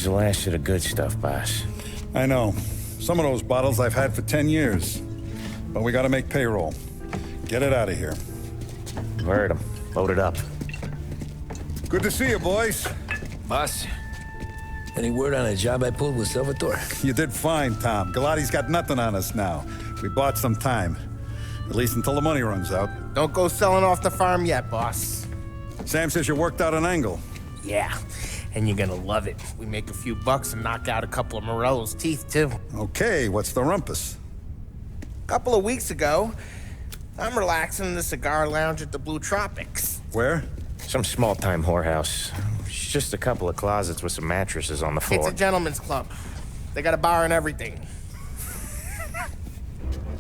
the last of the good stuff, boss. I know. Some of those bottles I've had for 10 years. But we gotta make payroll. Get it out of here. Heard him. Load it up. Good to see you, boys. Boss, any word on a job I pulled with Salvatore? You did fine, Tom. Galati's got nothing on us now. We bought some time. At least until the money runs out. Don't go selling off the farm yet, boss. Sam says you worked out an angle. Yeah, and you're gonna love it. We make a few bucks and knock out a couple of Morello's teeth, too. Okay, what's the rumpus? A couple of weeks ago, I'm relaxing in the cigar lounge at the Blue Tropics. Where? Some small-time whorehouse. It's just a couple of closets with some mattresses on the floor. It's a gentleman's club. They got a bar and everything.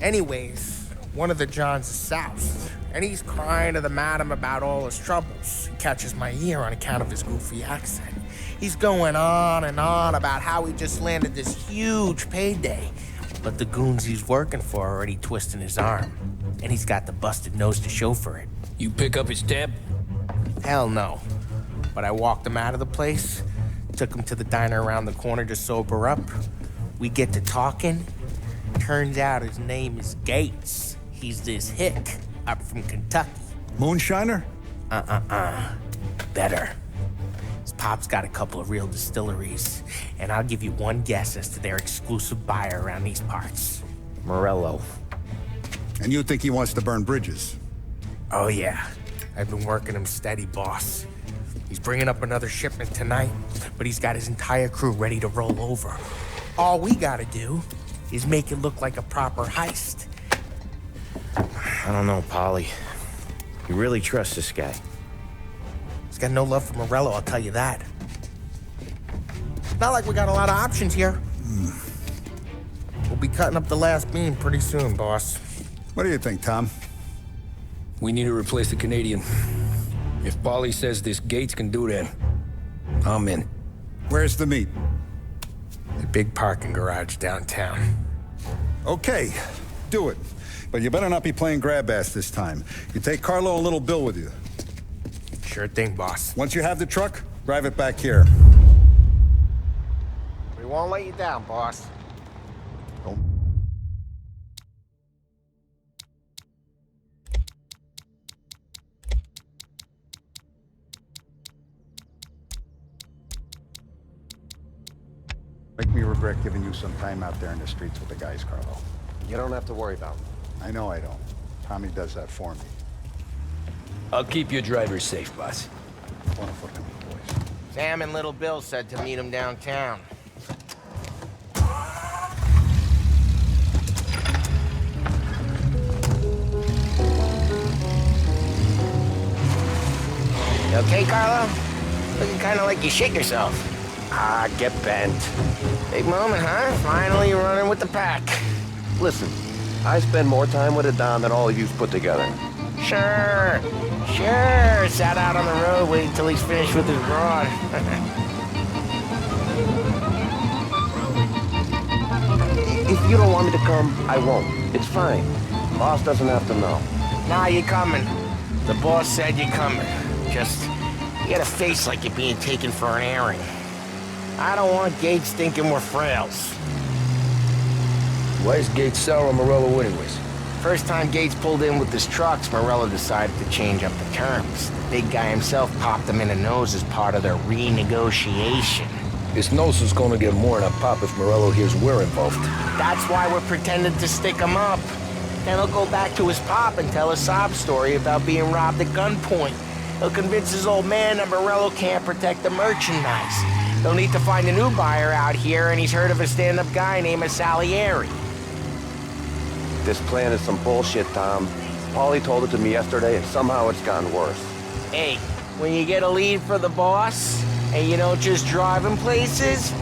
Anyways, one of the Johns is south, and he's crying to the madam about all his troubles. He catches my ear on account of his goofy accent. He's going on and on about how he just landed this huge payday, but the goons he's working for are already twisting his arm, and he's got the busted nose to show for it. You pick up his tab? Hell no. But I walked him out of the place, took him to the diner around the corner to sober up. We get to talking. Turns out his name is Gates. He's this hick up from Kentucky. Moonshiner? Better. His pop's got a couple of real distilleries, and I'll give you one guess as to their exclusive buyer around these parts. Morello. And you think he wants to burn bridges? Oh yeah, I've been working him steady, boss. He's bringing up another shipment tonight, but he's got his entire crew ready to roll over. All we gotta do is make it look like a proper heist. I don't know, Polly. You really trust this guy? He's got no love for Morello, I'll tell you that. Not like we got a lot of options here. We'll be cutting up the last beam pretty soon, boss. What do you think, Tom? We need to replace the Canadian. If Paulie says this Gates can do that, I'm in. Where's the meet? The big parking garage downtown. Okay, do it. But you better not be playing grab ass this time. You take Carlo and Little Bill with you. Sure thing, boss. Once you have the truck, drive it back here. We won't let you down, boss. Don't. Make me regret giving you some time out there in the streets with the guys, Carlo. You don't have to worry about it. I know I don't. Tommy does that for me. I'll keep your driver safe, boss. Wonderful to meet boys. Sam and Little Bill said to meet him downtown. You okay, Carlo? Looking kind of like you shit yourself. Ah, get bent. Big moment, huh? Finally running with the pack. Listen, I spend more time with a Don than all of you put together. Sure. Sat out on the road waiting till he's finished with his broad. If you don't want me to come, I won't. It's fine. Boss doesn't have to know. Nah, you're coming. The boss said you're coming. Just, you got a face like you're being taken for an airing. I don't want Gates thinking we're frails. Why is Gates sour on Morello anyways? First time Gates pulled in with his trucks, Morello decided to change up the terms. The big guy himself popped him in the nose as part of their renegotiation. His nose is gonna get more than a pop if Morello hears we're involved. That's why we're pretending to stick him up. Then he'll go back to his pop and tell a sob story about being robbed at gunpoint. He'll convince his old man that Morello can't protect the merchandise. They'll need to find a new buyer out here, and he's heard of a stand-up guy named Salieri. This plan is some bullshit, Tom. Paulie told it to me yesterday, and somehow it's gotten worse. Hey, when you get a lead for the boss, and you don't just drive him places,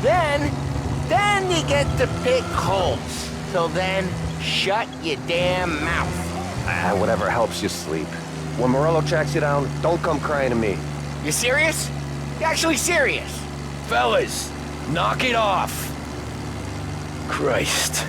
then you get to pick holes. Till then, shut your damn mouth. Whatever helps you sleep. When Morello tracks you down, don't come crying to me. You serious? You actually serious? Fellas, knock it off. Christ.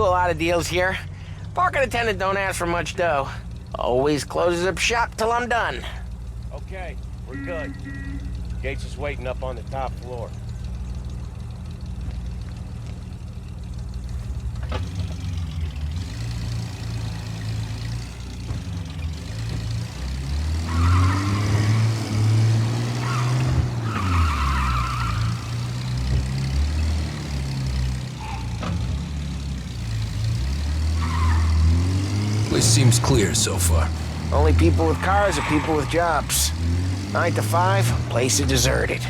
do a lot of deals here. Parking attendant don't ask for much dough. Always closes up shop till I'm done. Okay, we're good. Gates is waiting up on the top floor. Place seems clear so far. Only people with cars are people with jobs. 9 to 5, place is deserted.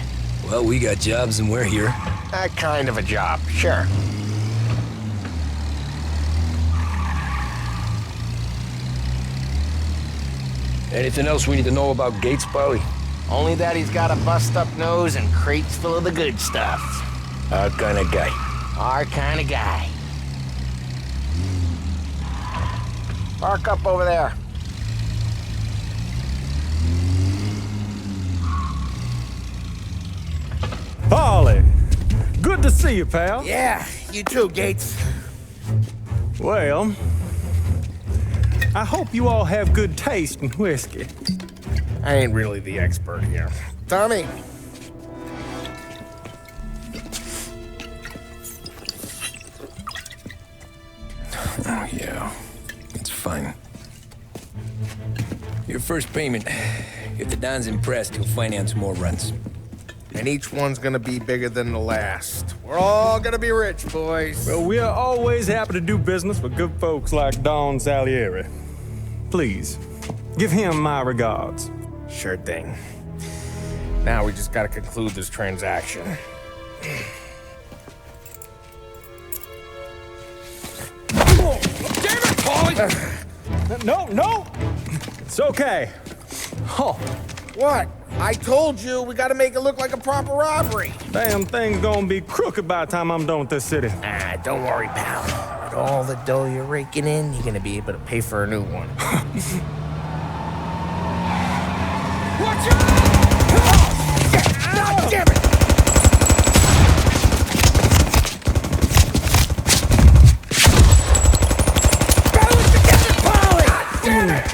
Well, we got jobs and we're here. That kind of a job, sure. Anything else we need to know about Gates, Polly? Only that he's got a bust-up nose and crates full of the good stuff. Our kind of guy. Our kind of guy. Park up over there. Polly, good to see you, pal. Yeah, you too, Gates. Well, I hope you all have good taste in whiskey. I ain't really the expert here. Tommy. Oh, yeah. It's fine. Your first payment. If the Don's impressed, he'll finance more runs. And each one's gonna be bigger than the last. We're all gonna be rich, boys. Well, we are always happy to do business with good folks like Don Salieri. Please, give him my regards. Sure thing. Now we just gotta conclude this transaction. Damn it, Polly! No! It's okay. Oh, What? I told you, we gotta make it look like a proper robbery. damn thing's gonna be crooked by the time I'm done with this city. Ah, don't worry, pal. With all the dough you're raking in, you're gonna be able to pay for a new one. Watch out! God damn it! Balance together, Polly! God damn it!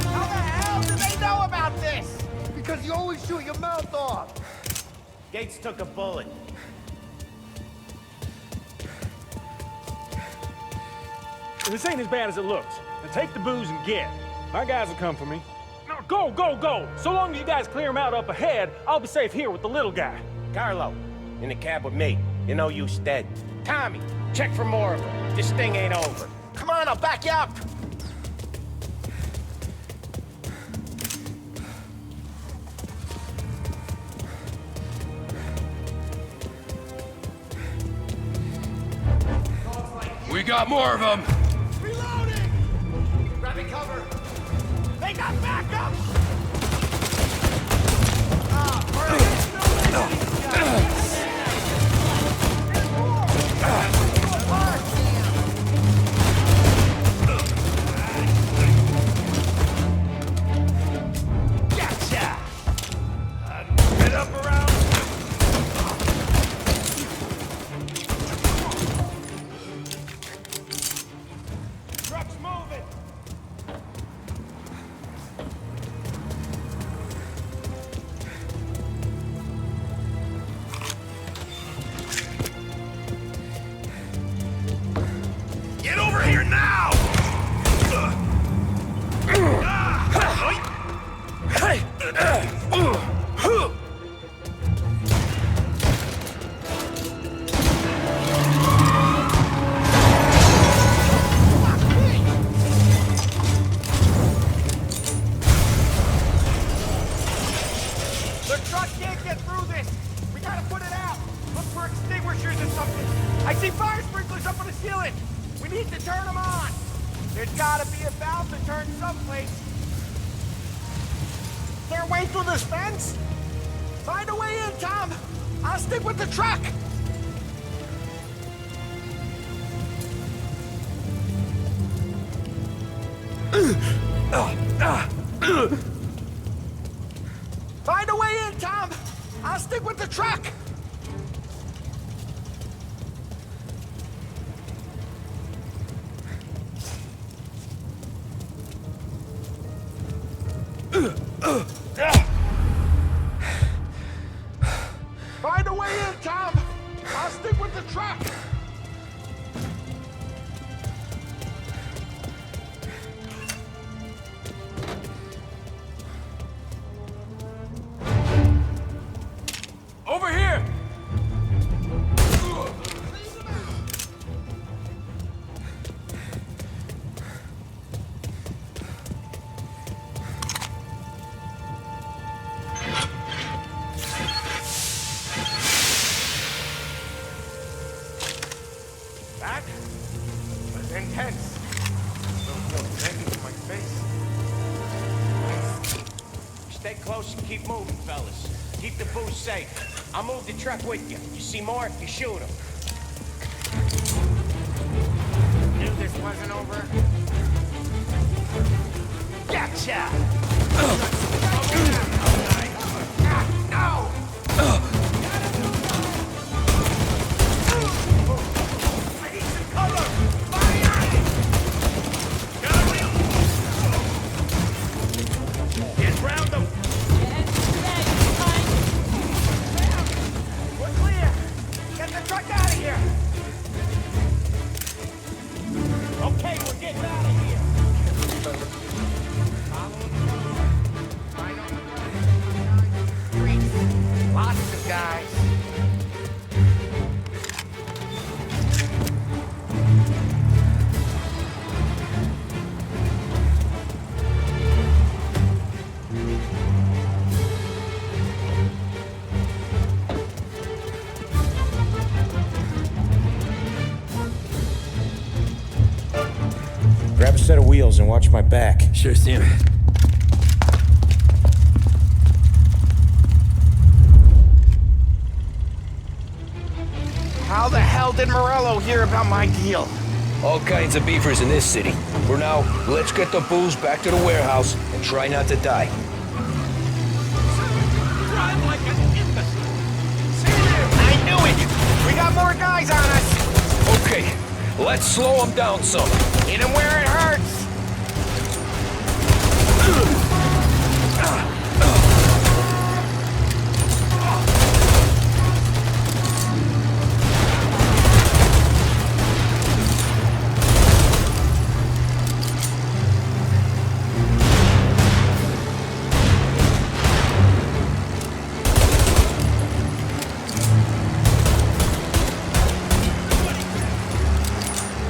How the hell do they know about this? Because you always shoot your mouth off. Gates took a bullet. This ain't as bad as it looks. Now take the booze and get. My guys will come for me. No, go! So long as you guys clear him out up ahead, I'll be safe here with the little guy. Carlo, in the cab with me. You know you dead. Tommy, check for more of them. This thing ain't over. Come on, I'll back you up. We got more of them! Reloading! Grabbing cover. They got backup! Gotcha! Get up around. Truck's moving. Get over here now! The truck can't get through this. We gotta put it out. Look for extinguishers or something. I see fire sprinklers up on the ceiling. We need to turn them on. There's gotta be a valve to turn someplace. Is there a way through this fence? Find a way in, Tom. I'll stick with the truck. Find a way in, Tom! I'll stick with the truck! Find a way in, Tom! I'll stick with the truck! Over here! That was intense. No thank to my face. Stay close and keep moving, fellas. Keep the booze safe. I'll move the truck with you. You see more, you shoot him. Knew this wasn't over. Gotcha! No! I need some cover! Fire! Get round them! We're clear! Get the truck out of here! Okay, we're getting out of here. Lots of guys. Grab a set of wheels and watch my back. Sure, Sam. How the hell did Morello hear about my deal? All kinds of beefers in this city. For now, let's get the booze back to the warehouse and try not to die. Drive like an imbecile. I knew it! We got more guys on us! Okay, let's slow them down some. Hit him where it hurts!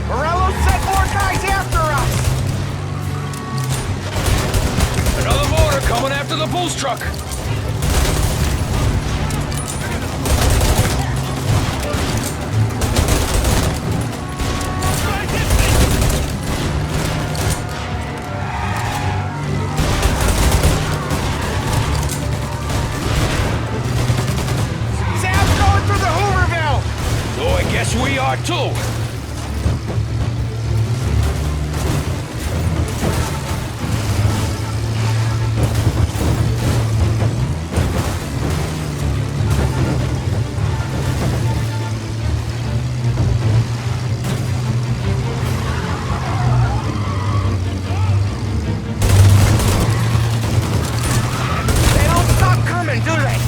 Morello sent more guys after us! Another motor coming after the booze truck. Sam's going through the Hooverville! So I guess we are too. They don't stop coming, do they?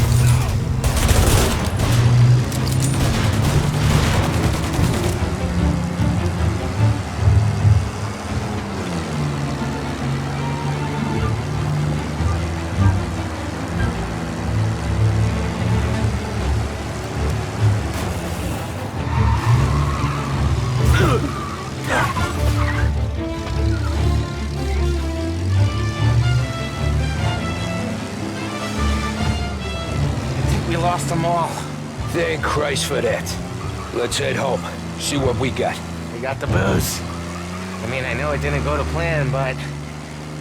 We lost them all. Thank Christ for that. Let's head home. See what we got. We got the booze. I mean, I know it didn't go to plan, but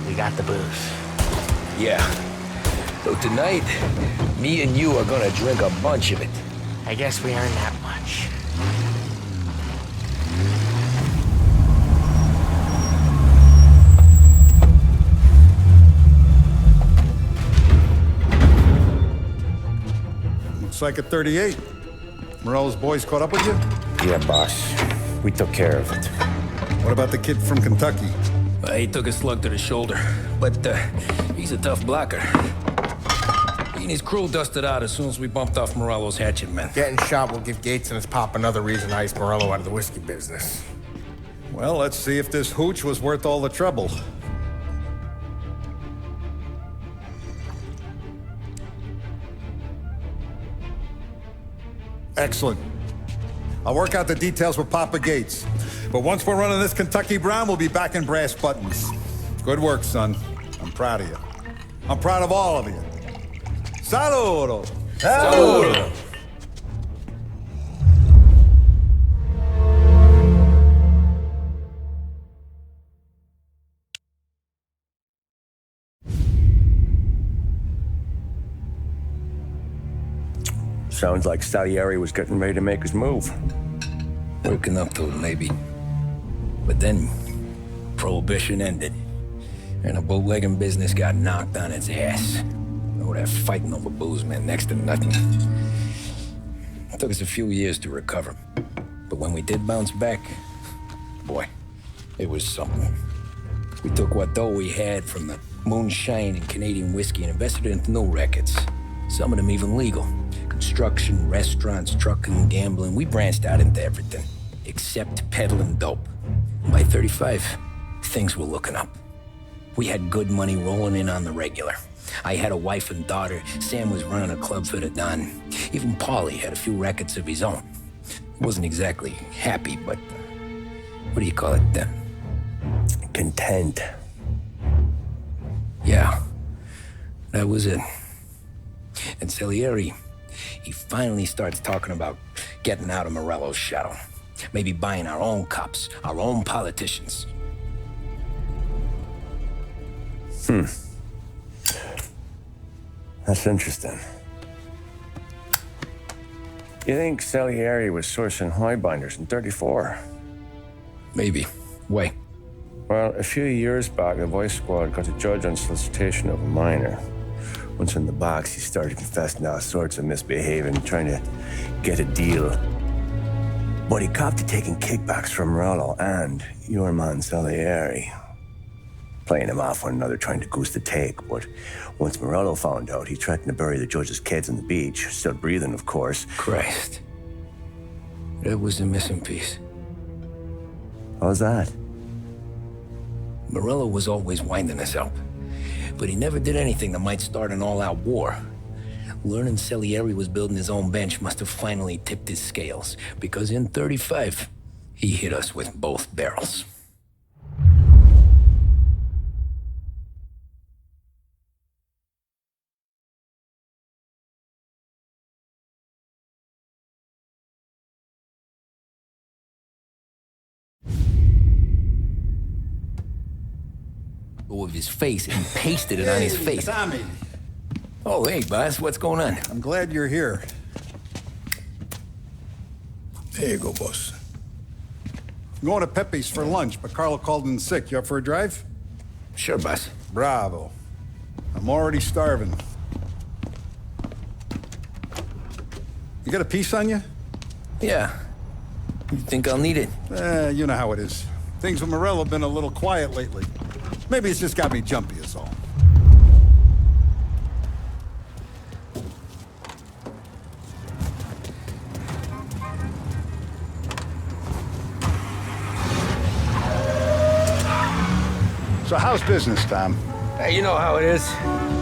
we got the booze. Yeah. So tonight, me and you are gonna drink a bunch of it. I guess we earned that much. Looks like a 38. Morello's boys caught up with you? Yeah, boss. We took care of it. What about the kid from Kentucky? He took a slug to the shoulder, but he's a tough blocker. He and his crew dusted out as soon as we bumped off Morello's hatchet men. Getting shot will give Gates and his pop another reason to ice Morello out of the whiskey business. Well, let's see if this hooch was worth all the trouble. Excellent. I'll work out the details with Papa Gates. But once we're running this Kentucky Brown, we'll be back in brass buttons. Good work, son. I'm proud of you. I'm proud of all of you. Saludo! Saludo! Sounds like Salieri was getting ready to make his move. Working up to it, maybe. But then, Prohibition ended. And the bootlegging business got knocked on its ass. All that fighting over booze meant next to nothing. It took us a few years to recover. But when we did bounce back, boy, it was something. We took what dough we had from the moonshine and Canadian whiskey and invested it into new rackets. Some of them even legal. Construction, restaurants, trucking, gambling. We branched out into everything, except peddling dope. And by 35, things were looking up. We had good money rolling in on the regular. I had a wife and daughter. Sam was running a club for the Don. Even Paulie had a few rackets of his own. He wasn't exactly happy, but what do you call it then? Content. Yeah, that was it. And Salieri, he finally starts talking about getting out of Morello's shadow. Maybe buying our own cops, our own politicians. That's interesting. You think Salieri was sourcing highbinders in 34? Maybe. Why? Well, a few years back, the Vice Squad got a judge on solicitation of a minor. Once in the box, he started confessing all sorts of misbehaving, trying to get a deal. But he copped to taking kickbacks from Morello and your man Salieri. Playing them off one another, trying to goose the take. But once Morello found out, he threatened to bury the judge's kids on the beach. Still breathing, of course. Christ. That was the missing piece. How's that? Morello was always winding us up. But he never did anything that might start an all-out war. Learning Salieri was building his own bench must have finally tipped his scales, because in 35, he hit us with both barrels. Of his face and pasted it on his face. Tommy. Oh, hey, boss, what's going on? I'm glad you're here. There you go, boss. I'm going to Pepe's for lunch, but Carlo called in sick. You up for a drive? Sure, boss. Bravo. I'm already starving. You got a piece on you? Yeah. You think I'll need it? You know how it is. Things with Morello have been a little quiet lately. Maybe it's just got me jumpy is all. So how's business, Tom? Hey, you know how it is.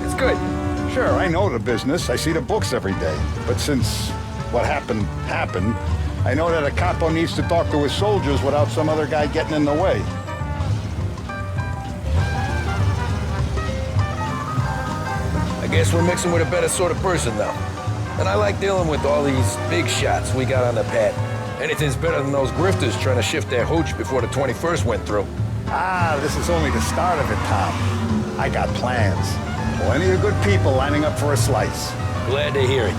It's good. Sure, I know the business. I see the books every day. But since what happened, I know that a capo needs to talk to his soldiers without some other guy getting in the way. I guess we're mixing with a better sort of person now. And I like dealing with all these big shots we got on the pad. Anything's better than those grifters trying to shift their hooch before the 21st went through. Ah, this is only the start of it, Tom. I got plans. Plenty of good people lining up for a slice. Glad to hear it.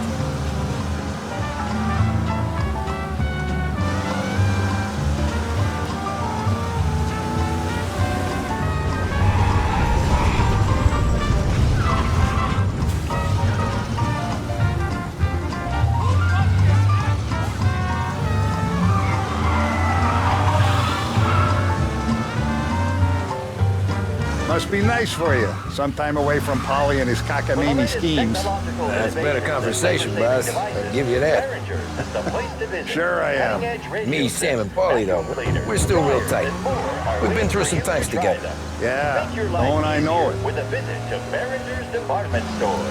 Must be nice for you. Some time away from Polly and his cockamamie schemes. That's better conversation, boss. I'll give you that. Sure I am. Me, Sam, and Paulie, though, we're still real tight. We've been through some times together. Yeah, don't I know it. With a visit to Behringer's Department Store.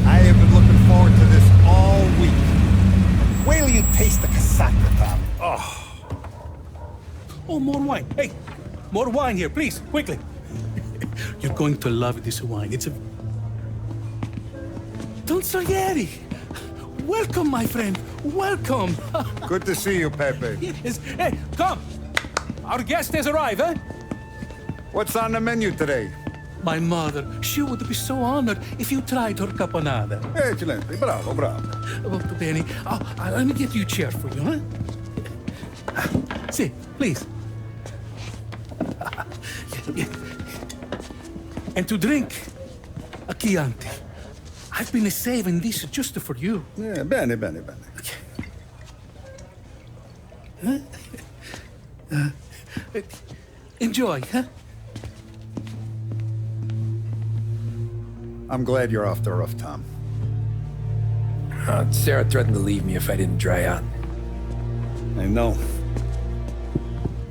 I have been looking forward to this all week. Wait till you taste the casaca, Tom. Oh, more wine. Hey, more wine here, please, quickly. You're going to love this wine. It's a... Don Salieri! Welcome, my friend. Welcome. Good to see you, Pepe. Yes. Hey, come. Our guest has arrived, eh? What's on the menu today? My mother, she would be so honored if you tried her caponata. Excelente, bravo, bravo. Molto bene. Oh, let me get you a chair for you, huh? See, please. And to drink, a Chianti. I've been saving this just for you. Yeah, bene, bene, bene. Enjoy, huh? I'm glad you're off the roof, Tom. Sarah threatened to leave me if I didn't dry out. I know.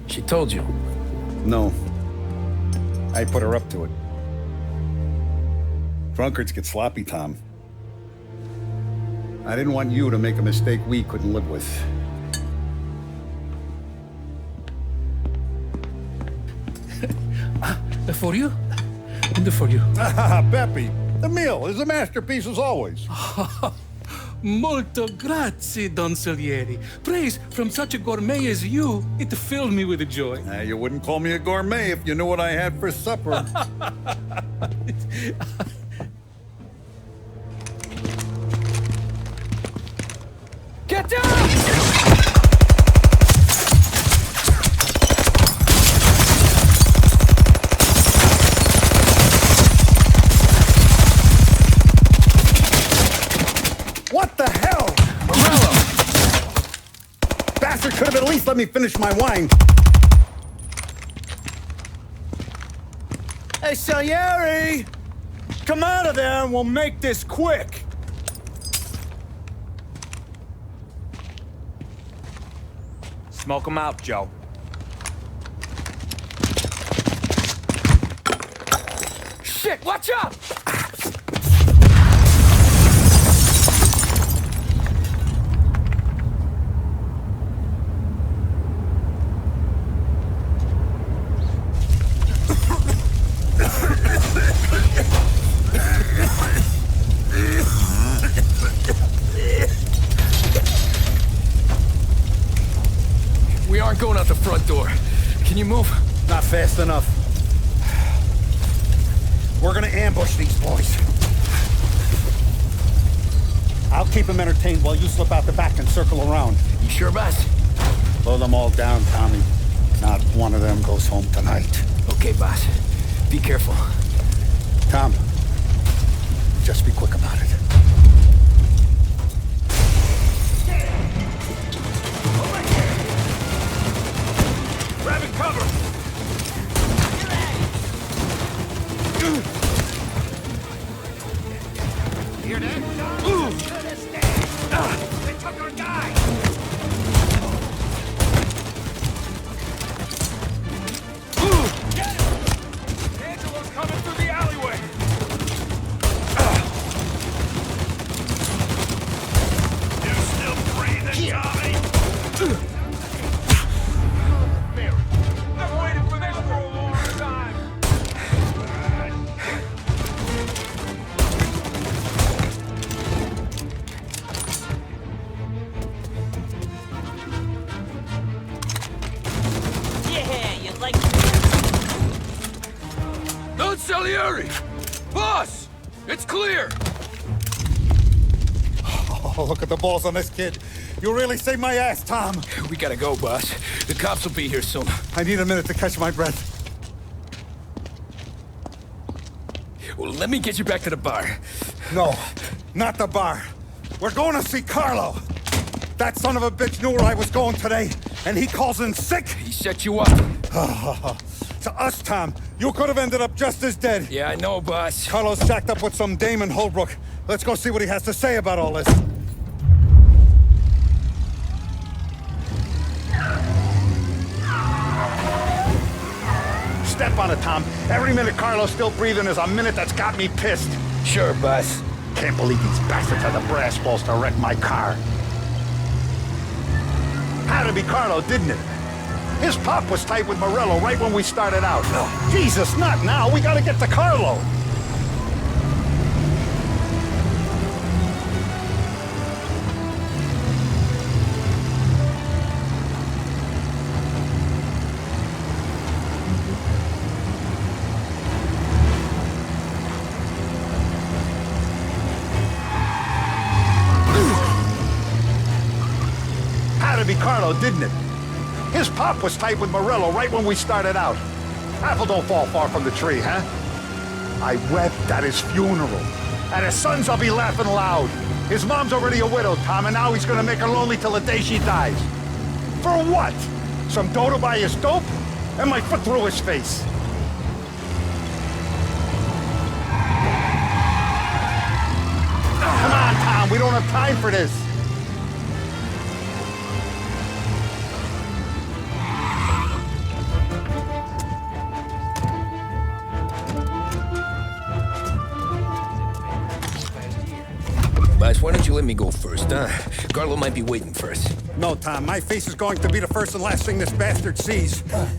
She told you. No. I put her up to it. Drunkards get sloppy, Tom. I didn't want you to make a mistake we couldn't live with. For you? And for you. Pepe, the meal is a masterpiece as always. Molto grazie, Don Salieri. Praise from such a gourmet as you, it filled me with joy. You wouldn't call me a gourmet if you knew what I had for supper. Get down! What the hell? Morello! Bastard could have at least let me finish my wine. Hey, Salieri! Come out of there and we'll make this quick. Smoke 'em out, Joe. Shit, watch out! We aren't going out the front door. Can you move? Not fast enough. We're gonna ambush these boys. I'll keep them entertained while you slip out the back and circle around. You sure, boss? Blow them all down, Tommy. Not one of them goes home tonight. Okay, boss. Be careful. Tom, just be quick about it. Grabbing cover! Salieri! Boss! It's clear! Oh, look at the balls on this kid. You really saved my ass, Tom. We gotta go, boss. The cops will be here soon. I need a minute to catch my breath. Well, let me get you back to the bar. No, not the bar. We're going to see Carlo. That son of a bitch knew where I was going today, and he calls in sick. He set you up. To us, Tom, you could have ended up just as dead. Yeah, I know, boss. Carlo's jacked up with some dame in Holbrook. Let's go see what he has to say about all this. Step on it, Tom. Every minute Carlo's still breathing is a minute that's got me pissed. Sure, boss. Can't believe these bastards had the brass balls to wreck my car. Had to be Carlo, didn't it? His pop was tight with Morello right when we started out. Oh, Jesus, not now. We gotta get to Carlo. Had to be Carlo, didn't it? His pop was tight with Morello right when we started out. Apple don't fall far from the tree, huh? I wept at his funeral. At his son's, I'll be laughing loud. His mom's already a widow, Tom, and now he's gonna make her lonely till the day she dies. For what? Some dough to buy his dope? And my foot through his face. Come on, Tom, we don't have time for this. Boss, why don't you let me go first, huh? Carlo might be waiting for us. No, Tom, my face is going to be the first and last thing this bastard sees. What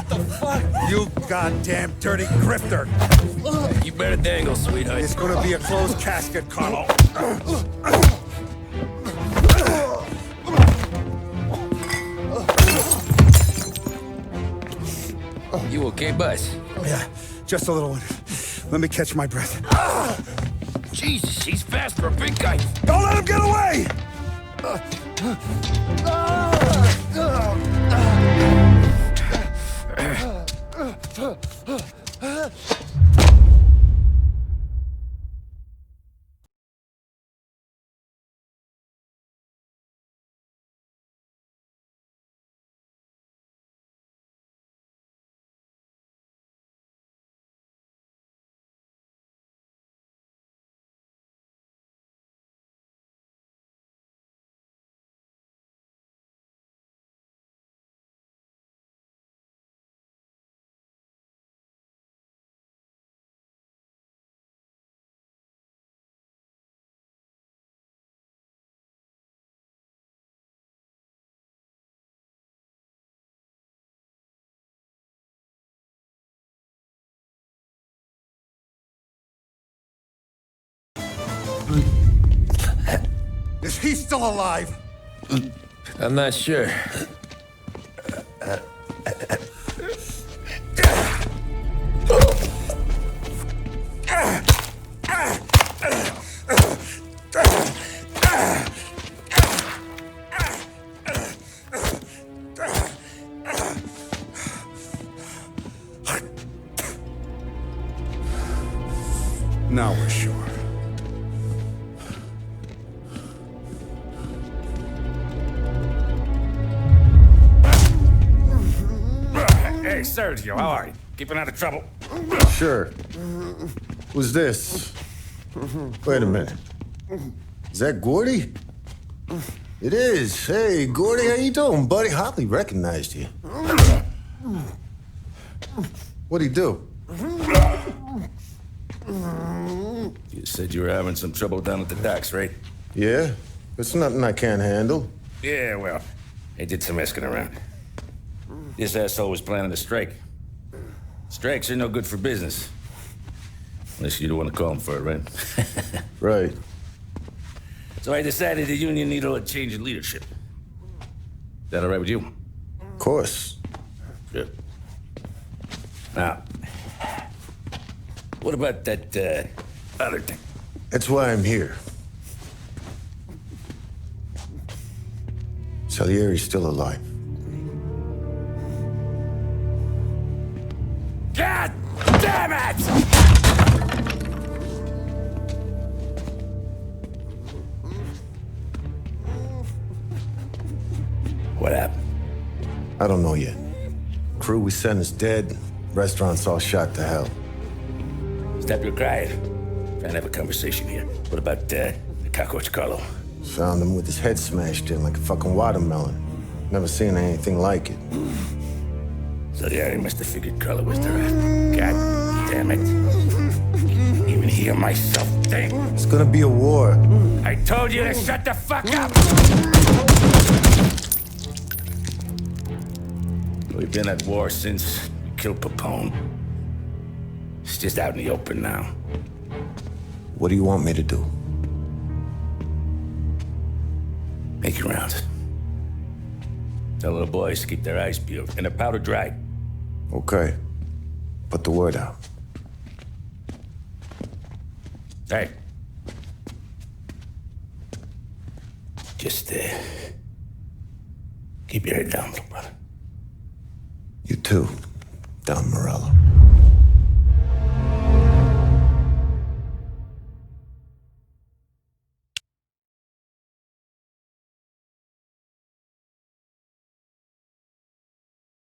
the fuck? You goddamn dirty grifter. You better dangle, sweetheart. It's gonna be a closed casket, Carlo. You okay, boss? Yeah, just a little one. Let me catch my breath. Jesus, he's fast for a big guy. Don't let him get away! Is he still alive? I'm not sure. Now we're sure. Hey, Sergio, how are you? Keeping out of trouble? Sure. Who's this? Wait a minute. Is that Gordy? It is. Hey, Gordy, how you doing, buddy? Hardly recognized you. What'd he do? You said you were having some trouble down at the docks, right? Yeah? It's nothing I can't handle. Yeah, well, I did some asking around. This asshole was planning a strike. Strikes are no good for business. Unless you don't want to call him for it, right? Right. So I decided the union needed a change in leadership. Is that all right with you? Of course. Good. Now, what about that, other thing? That's why I'm here. Salieri's still alive. God damn it! What happened? I don't know yet. Crew we sent is dead. Restaurant's all shot to hell. Stop your crying. Trying to have a conversation here. What about, the cockroach Carlo? Found him with his head smashed in like a fucking watermelon. Never seen anything like it. Salieri must have figured Carlo was the rat. God damn it. Even hear myself think. It's gonna be a war. I told you to shut the fuck up! We've been at war since we killed Papone. It's just out in the open now. What do you want me to do? Make your rounds. Tell little boys to keep their eyes peeled and their powder dry. Okay. Put the word out. Hey. Just, keep your head down, little brother. You too, Don Morello.